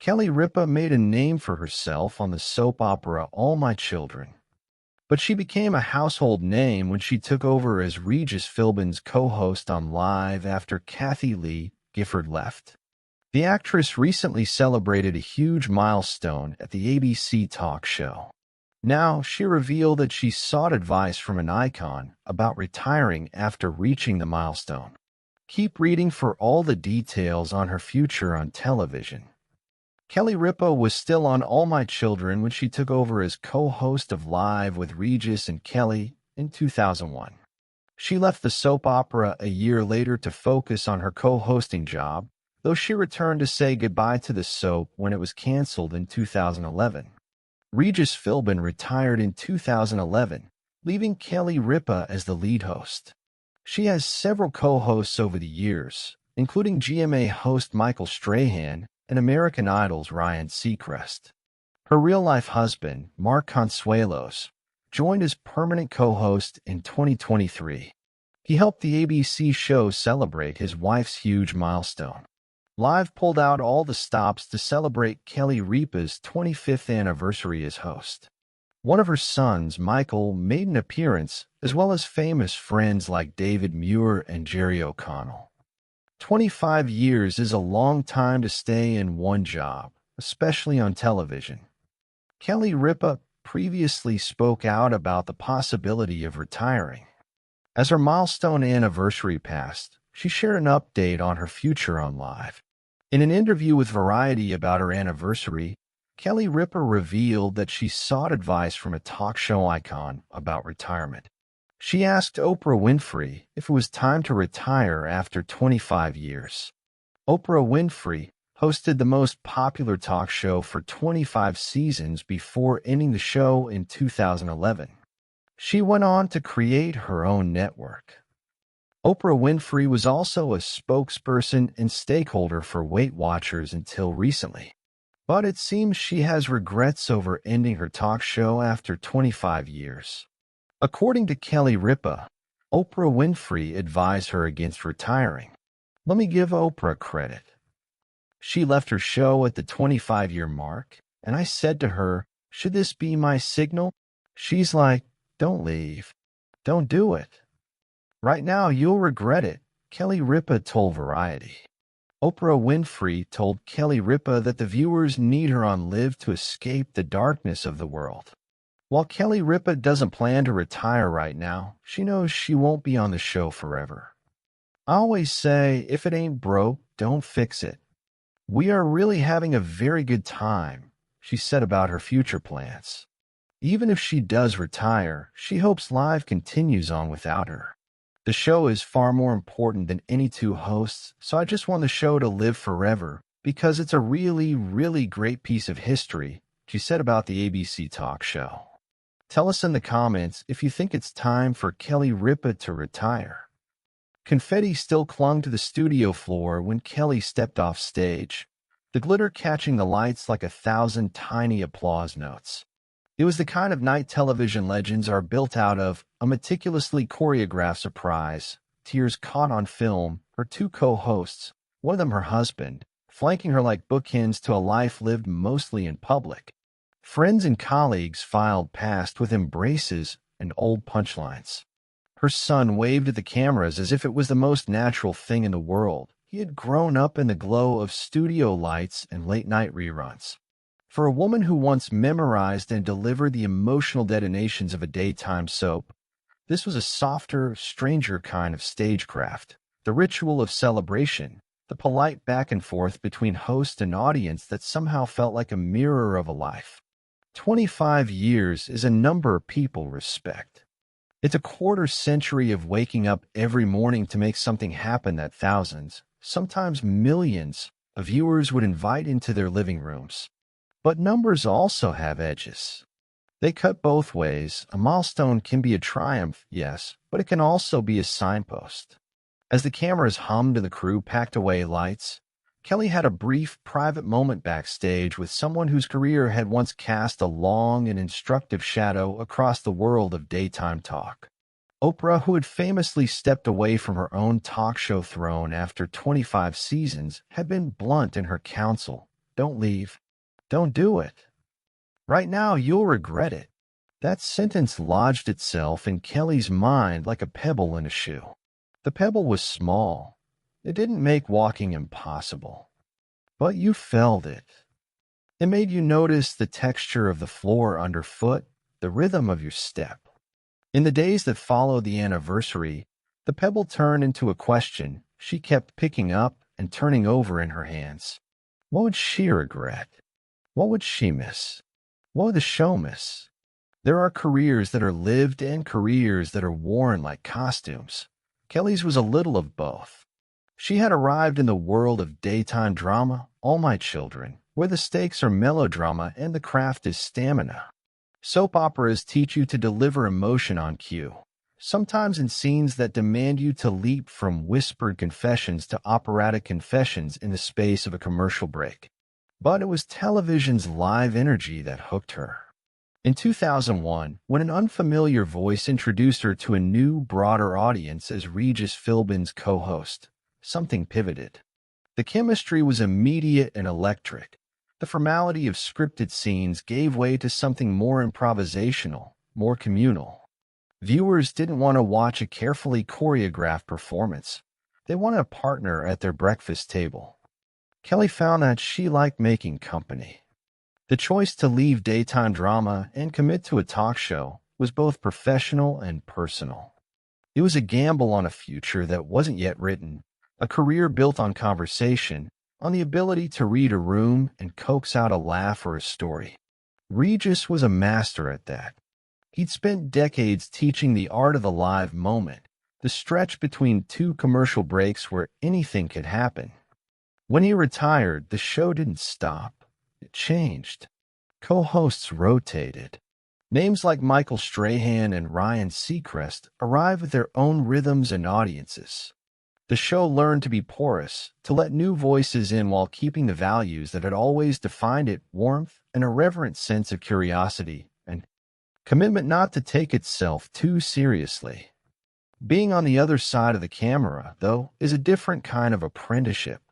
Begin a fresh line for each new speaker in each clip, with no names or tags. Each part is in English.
Kelly Ripa made a name for herself on the soap opera All My Children, but she became a household name when she took over as Regis Philbin's co-host on Live after Kathy Lee Gifford left. The actress recently celebrated a huge milestone at the ABC talk show. Now, she revealed that she sought advice from an icon about retiring after reaching the milestone. Keep reading for all the details on her future on television. Kelly Ripa was still on All My Children when she took over as co-host of Live with Regis and Kelly in 2001. She left the soap opera a year later to focus on her co-hosting job, though she returned to say goodbye to the soap when it was canceled in 2011. Regis Philbin retired in 2011, leaving Kelly Ripa as the lead host. She has several co-hosts over the years, including GMA host Michael Strahan and American Idol's Ryan Seacrest. Her real-life husband, Mark Consuelos, joined as permanent co-host in 2023. He helped the ABC show celebrate his wife's huge milestone. Live pulled out all the stops to celebrate Kelly Ripa's 25th anniversary as host. One of her sons, Michael, made an appearance, as well as famous friends like David Muir and Jerry O'Connell. 25 years is a long time to stay in one job, especially on television. Kelly Ripa previously spoke out about the possibility of retiring. As her milestone anniversary passed, she shared an update on her future on Live. In an interview with Variety about her anniversary, Kelly Ripa revealed that she sought advice from a talk show icon about retirement. She asked Oprah Winfrey if it was time to retire after 25 years. Oprah Winfrey hosted the most popular talk show for 25 seasons before ending the show in 2011. She went on to create her own network. Oprah Winfrey was also a spokesperson and stakeholder for Weight Watchers until recently. But it seems she has regrets over ending her talk show after 25 years. According to Kelly Ripa, Oprah Winfrey advised her against retiring. Let me give Oprah credit. She left her show at the 25-year mark, and I said to her, should this be my signal? She's like, don't leave. Don't do it. Right now, you'll regret it, Kelly Ripa told Variety. Oprah Winfrey told Kelly Ripa that the viewers need her on Live to escape the darkness of the world. While Kelly Ripa doesn't plan to retire right now, she knows she won't be on the show forever. I always say, if it ain't broke, don't fix it. We are really having a very good time, she said about her future plans. Even if she does retire, she hopes Live continues on without her. The show is far more important than any two hosts, so I just want the show to live forever because it's a really, really great piece of history, she said about the ABC talk show. Tell us in the comments if you think it's time for Kelly Ripa to retire. Confetti still clung to the studio floor when Kelly stepped off stage, the glitter catching the lights like 1,000 tiny applause notes. It was the kind of night television legends are built out of: a meticulously choreographed surprise, tears caught on film, her two co-hosts, one of them her husband, flanking her like bookends to a life lived mostly in public. Friends and colleagues filed past with embraces and old punchlines. Her son waved at the cameras as if it was the most natural thing in the world. He had grown up in the glow of studio lights and late-night reruns. For a woman who once memorized and delivered the emotional detonations of a daytime soap, this was a softer, stranger kind of stagecraft, the ritual of celebration, the polite back and forth between host and audience that somehow felt like a mirror of a life. 25 years is a number people respect. It's a quarter century of waking up every morning to make something happen that thousands, sometimes millions, of viewers would invite into their living rooms. But numbers also have edges. They cut both ways. A milestone can be a triumph, yes, but it can also be a signpost. As the cameras hummed and the crew packed away lights, Kelly had a brief, private moment backstage with someone whose career had once cast a long and instructive shadow across the world of daytime talk. Oprah, who had famously stepped away from her own talk show throne after 25 seasons, had been blunt in her counsel. Don't leave. Don't do it. Right now, you'll regret it. That sentence lodged itself in Kelly's mind like a pebble in a shoe. The pebble was small. It didn't make walking impossible. But you felt it. It made you notice the texture of the floor underfoot, the rhythm of your step. In the days that followed the anniversary, the pebble turned into a question she kept picking up and turning over in her hands. What would she regret? What would she miss? What would the show miss? There are careers that are lived and careers that are worn like costumes. Kelly's was a little of both. She had arrived in the world of daytime drama, All My Children, where the stakes are melodrama and the craft is stamina. Soap operas teach you to deliver emotion on cue, sometimes in scenes that demand you to leap from whispered confessions to operatic confessions in the space of a commercial break. But it was television's live energy that hooked her. In 2001, when an unfamiliar voice introduced her to a new, broader audience as Regis Philbin's co-host, something pivoted. The chemistry was immediate and electric. The formality of scripted scenes gave way to something more improvisational, more communal. Viewers didn't want to watch a carefully choreographed performance. They wanted a partner at their breakfast table. Kelly found that she liked making company. The choice to leave daytime drama and commit to a talk show was both professional and personal. It was a gamble on a future that wasn't yet written, a career built on conversation, on the ability to read a room and coax out a laugh or a story. Regis was a master at that. He'd spent decades teaching the art of the live moment, the stretch between two commercial breaks where anything could happen. When he retired, the show didn't stop. It changed. Co-hosts rotated. Names like Michael Strahan and Ryan Seacrest arrived with their own rhythms and audiences. The show learned to be porous, to let new voices in while keeping the values that had always defined it: warmth, an irreverent sense of curiosity, and commitment not to take itself too seriously. Being on the other side of the camera, though, is a different kind of apprenticeship.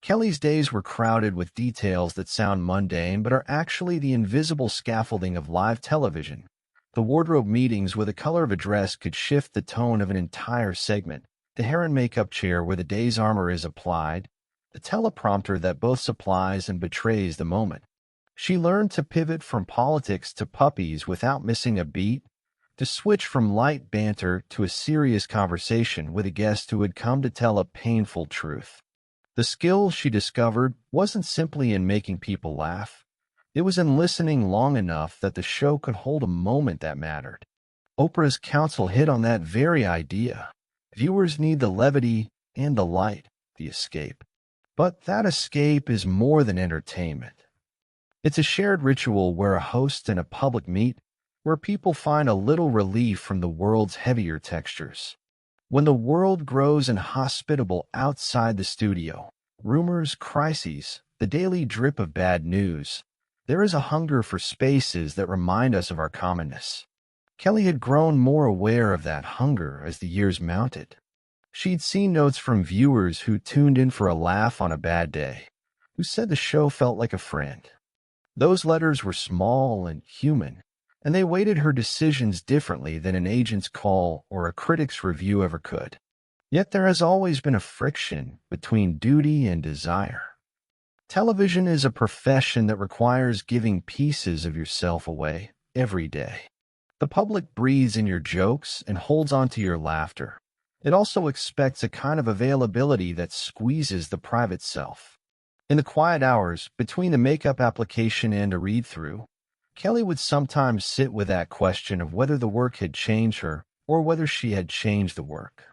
Kelly's days were crowded with details that sound mundane but are actually the invisible scaffolding of live television. The wardrobe meetings where the color of a dress could shift the tone of an entire segment, the hair and makeup chair where the day's armor is applied, the teleprompter that both supplies and betrays the moment. She learned to pivot from politics to puppies without missing a beat, to switch from light banter to a serious conversation with a guest who had come to tell a painful truth. The skill she discovered wasn't simply in making people laugh. It was in listening long enough that the show could hold a moment that mattered. Oprah's counsel hit on that very idea. Viewers need the levity and the light, the escape. But that escape is more than entertainment. It's a shared ritual where a host and a public meet, where people find a little relief from the world's heavier textures. When the world grows inhospitable outside the studio, rumors, crises, the daily drip of bad news, there is a hunger for spaces that remind us of our commonness. Kelly had grown more aware of that hunger as the years mounted. She'd seen notes from viewers who tuned in for a laugh on a bad day, who said the show felt like a friend. Those letters were small and human, and they weighted her decisions differently than an agent's call or a critic's review ever could. Yet there has always been a friction between duty and desire. Television is a profession that requires giving pieces of yourself away every day. The public breathes in your jokes and holds on to your laughter. It also expects a kind of availability that squeezes the private self. In the quiet hours between the makeup application and a read-through, Kelly would sometimes sit with that question of whether the work had changed her or whether she had changed the work.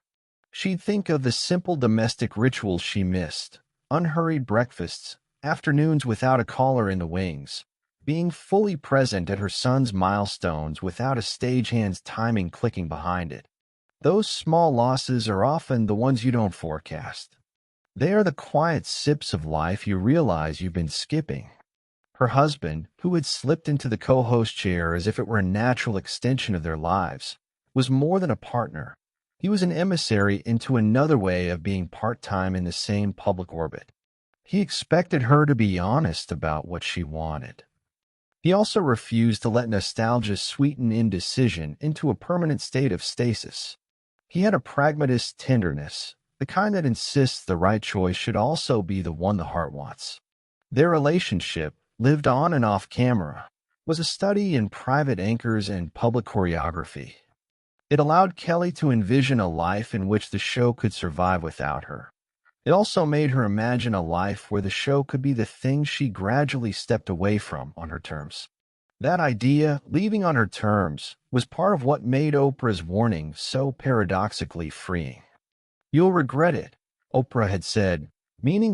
She'd think of the simple domestic rituals she missed: unhurried breakfasts, afternoons without a caller in the wings, being fully present at her son's milestones without a stagehand's timing clicking behind it. Those small losses are often the ones you don't forecast. They are the quiet sips of life you realize you've been skipping. Her husband, who had slipped into the co-host chair as if it were a natural extension of their lives, was more than a partner. He was an emissary into another way of being part-time in the same public orbit. He expected her to be honest about what she wanted. He also refused to let nostalgia sweeten indecision into a permanent state of stasis. He had a pragmatist tenderness, the kind that insists the right choice should also be the one the heart wants. Their relationship, lived on and off camera, was a study in private anchors and public choreography. It allowed Kelly to envision a life in which the show could survive without her. It also made her imagine a life where the show could be the thing she gradually stepped away from on her terms. That idea, leaving on her terms, was part of what made Oprah's warning so paradoxically freeing. "You'll regret it," Oprah had said, meaning